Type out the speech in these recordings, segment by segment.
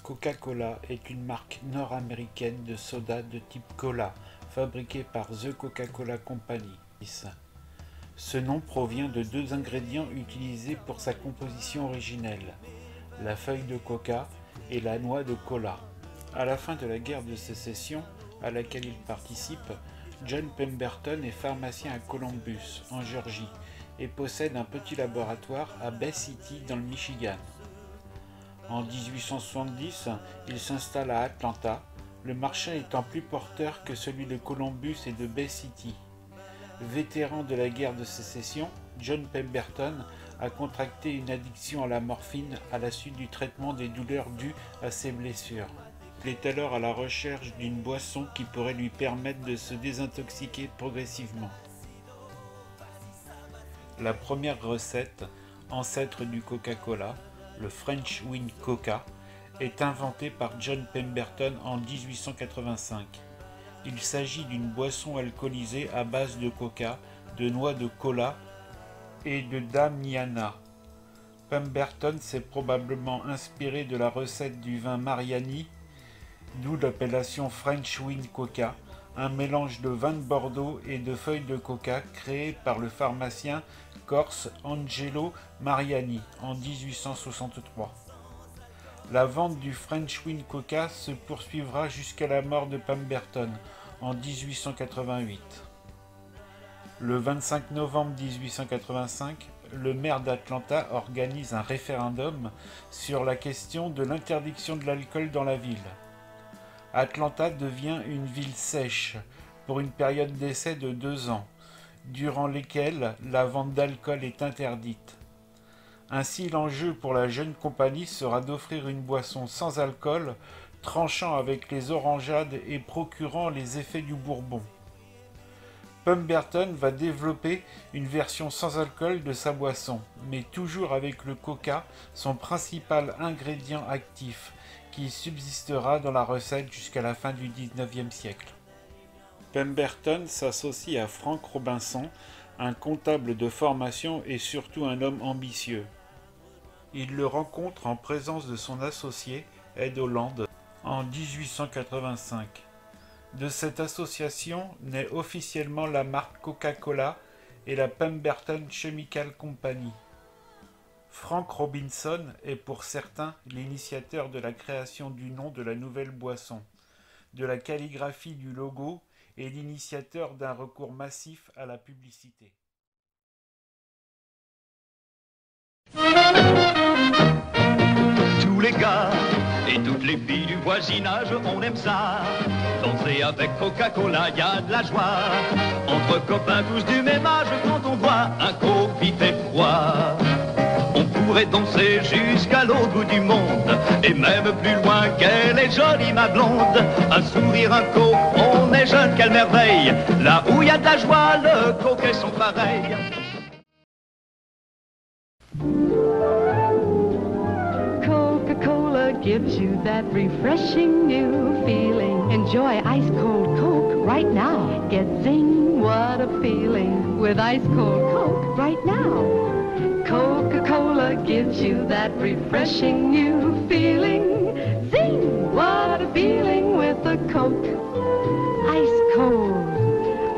Coca-Cola est une marque nord-américaine de soda de type cola, fabriquée par The Coca-Cola Company. Ce nom provient de deux ingrédients utilisés pour sa composition originelle, la feuille de coca et la noix de cola. À la fin de la guerre de sécession, à laquelle il participe, John Pemberton est pharmacien à Columbus, en Géorgie, et possède un petit laboratoire à Bay City dans le Michigan. En 1870, il s'installe à Atlanta, le marché étant plus porteur que celui de Columbus et de Bay City. Vétéran de la guerre de sécession, John Pemberton a contracté une addiction à la morphine à la suite du traitement des douleurs dues à ses blessures. Il est alors à la recherche d'une boisson qui pourrait lui permettre de se désintoxiquer progressivement. La première recette, ancêtre du Coca-Cola, le French Wine Coca, est inventée par John Pemberton en 1885. Il s'agit d'une boisson alcoolisée à base de coca, de noix de cola et de damiana. Pemberton s'est probablement inspiré de la recette du vin Mariani, d'où l'appellation French Wine Coca, un mélange de vin de Bordeaux et de feuilles de coca créé par le pharmacien corse Angelo Mariani en 1863. La vente du French Wine Coca se poursuivra jusqu'à la mort de Pemberton en 1888. Le 25 novembre 1885, le maire d'Atlanta organise un référendum sur la question de l'interdiction de l'alcool dans la ville. Atlanta devient une ville sèche pour une période d'essai de 2 ans, durant lesquelles la vente d'alcool est interdite. Ainsi, l'enjeu pour la jeune compagnie sera d'offrir une boisson sans alcool, tranchant avec les orangeades et procurant les effets du bourbon. Pemberton va développer une version sans alcool de sa boisson, mais toujours avec le coca, son principal ingrédient actif, qui subsistera dans la recette jusqu'à la fin du XIXe siècle. Pemberton s'associe à Frank Robinson, un comptable de formation et surtout un homme ambitieux. Il le rencontre en présence de son associé, Ed Holland, en 1885. De cette association naît officiellement la marque Coca-Cola et la Pemberton Chemical Company. Frank Robinson est pour certains l'initiateur de la création du nom de la nouvelle boisson, de la calligraphie du logo et l'initiateur d'un recours massif à la publicité. Tous les gars et toutes les filles du voisinage, on aime ça. Danser avec Coca-Cola, y a de la joie. Entre copains tous du même âge, quand on voit un coke vite et froid. On pourrait danser jusqu'à l'autre bout du monde, et même plus loin qu'elle est jolie ma blonde. Un sourire, un coke, on est jeune, quelle merveille. Là où y a de la joie, le coke et son pareil. Coca-Cola gives you that refreshing new feeling. Enjoy ice cold Coke right now. Get zing, what a feeling with ice cold Coke right now. Coca-Cola gives you that refreshing new feeling. Zing, what a feeling with a Coke. Ice cold,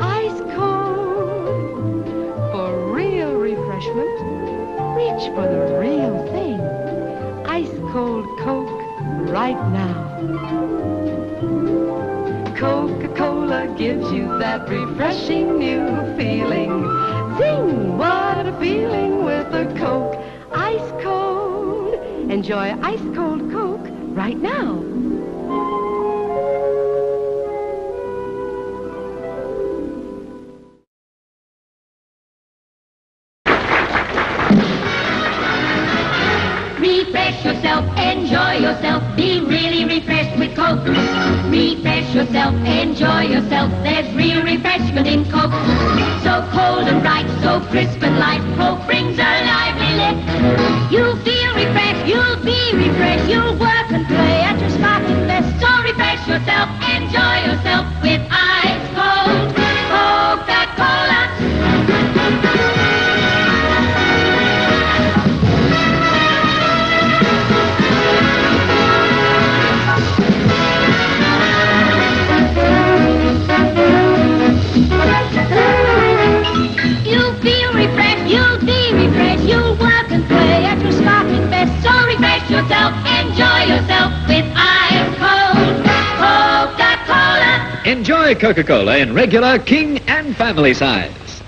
ice cold. For real refreshment, reach for the real thing. Ice cold Coke right now. Coca-Cola gives you that refreshing new feeling. Zing, what a feeling with a Coke. Ice cold. Enjoy ice cold Coke right now. Refresh yourself, enjoy yourself, be really refreshed with Coke. Refresh yourself, enjoy yourself, there's real refreshment in Coke. So cold and bright, so crisp and light, Coke brings a lively lift. You'll feel refreshed, you'll be refreshed, you'll work and play at your sparkling best. So refresh yourself, enjoy yourself with ice cold Coca-Cola. Enjoy Coca-Cola in regular, king and family size.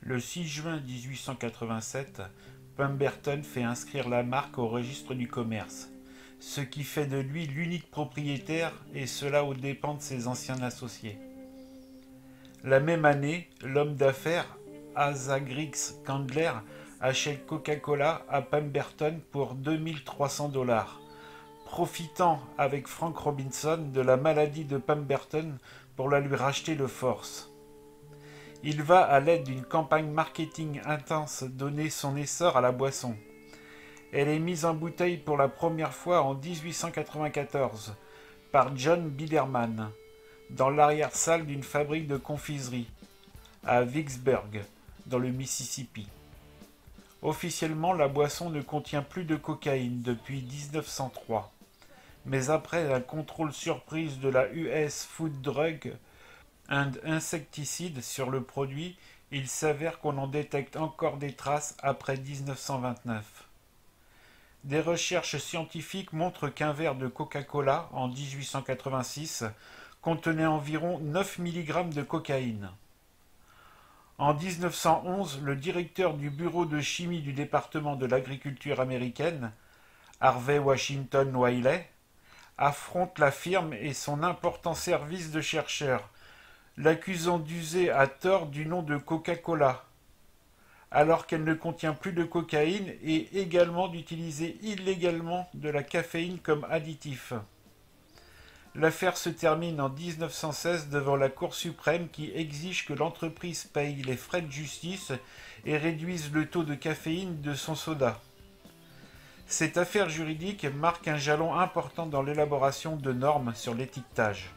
Le 6 juin 1887, Pemberton fait inscrire la marque au registre du commerce, ce qui fait de lui l'unique propriétaire, et cela aux dépens de ses anciens associés. La même année, l'homme d'affaires Asa Griggs Candler achète Coca-Cola à Pemberton pour $2300, profitant avec Frank Robinson de la maladie de Pemberton pour la lui racheter de force. Il va, à l'aide d'une campagne marketing intense, donner son essor à la boisson. Elle est mise en bouteille pour la première fois en 1894 par John Biderman dans l'arrière-salle d'une fabrique de confiserie à Vicksburg, dans le Mississippi. Officiellement, la boisson ne contient plus de cocaïne depuis 1903, mais après un contrôle surprise de la US Food Drug and Insecticide sur le produit, il s'avère qu'on en détecte encore des traces après 1929. Des recherches scientifiques montrent qu'un verre de Coca-Cola en 1886 contenait environ 9 mg de cocaïne. En 1911, le directeur du bureau de chimie du département de l'agriculture américaine, Harvey Washington Wiley, affronte la firme et son important service de chercheurs, l'accusant d'user à tort du nom de Coca-Cola, alors qu'elle ne contient plus de cocaïne, et également d'utiliser illégalement de la caféine comme additif. L'affaire se termine en 1916 devant la Cour suprême qui exige que l'entreprise paye les frais de justice et réduise le taux de caféine de son soda. Cette affaire juridique marque un jalon important dans l'élaboration de normes sur l'étiquetage.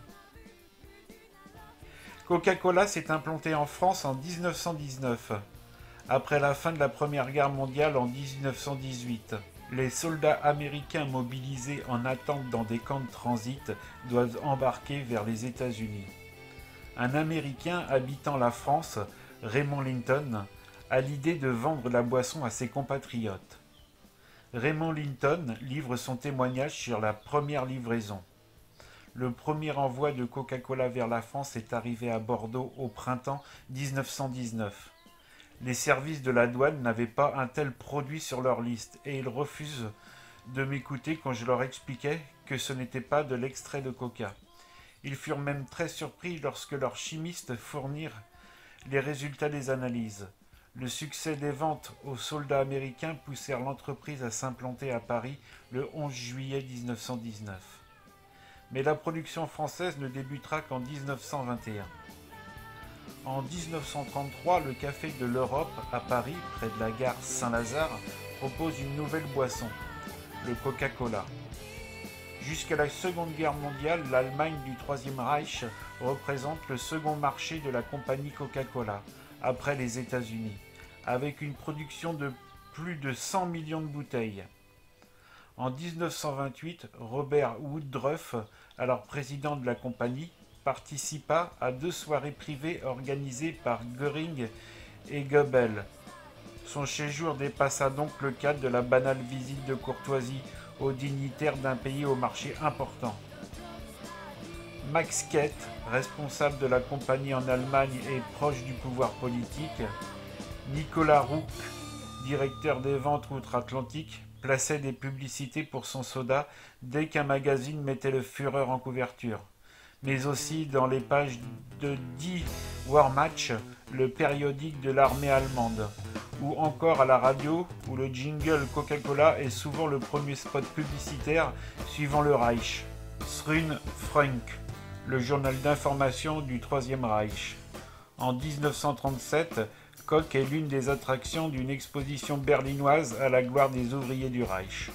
Coca-Cola s'est implanté en France en 1919, après la fin de la Première Guerre mondiale en 1918. Les soldats américains mobilisés en attente dans des camps de transit doivent embarquer vers les États-Unis. Un Américain habitant la France, Raymond Linton, a l'idée de vendre la boisson à ses compatriotes. Raymond Linton livre son témoignage sur la première livraison. Le premier envoi de Coca-Cola vers la France est arrivé à Bordeaux au printemps 1919. Les services de la douane n'avaient pas un tel produit sur leur liste et ils refusent de m'écouter quand je leur expliquais que ce n'était pas de l'extrait de coca. Ils furent même très surpris lorsque leurs chimistes fournirent les résultats des analyses. Le succès des ventes aux soldats américains poussèrent l'entreprise à s'implanter à Paris le 11 juillet 1919. Mais la production française ne débutera qu'en 1921. En 1933, le Café de l'Europe, à Paris, près de la gare Saint-Lazare, propose une nouvelle boisson, le Coca-Cola. Jusqu'à la Seconde Guerre mondiale, l'Allemagne du Troisième Reich représente le second marché de la compagnie Coca-Cola, après les États-Unis, avec une production de plus de 100 millions de bouteilles. En 1928, Robert Woodruff, alors président de la compagnie, participa à 2 soirées privées organisées par Göring et Goebbels. Son séjour dépassa donc le cadre de la banale visite de courtoisie aux dignitaires d'un pays au marché important. Max Kett, responsable de la compagnie en Allemagne et proche du pouvoir politique, Nicolas Rouck, directeur des ventes outre-Atlantique, plaçait des publicités pour son soda dès qu'un magazine mettait le Führer en couverture, mais aussi dans les pages de Die Wehrmacht, le périodique de l'armée allemande, ou encore à la radio, où le jingle Coca-Cola est souvent le premier spot publicitaire suivant le Reich. Srun Frank, le journal d'information du Troisième Reich. En 1937, Coke est l'une des attractions d'une exposition berlinoise à la gloire des ouvriers du Reich.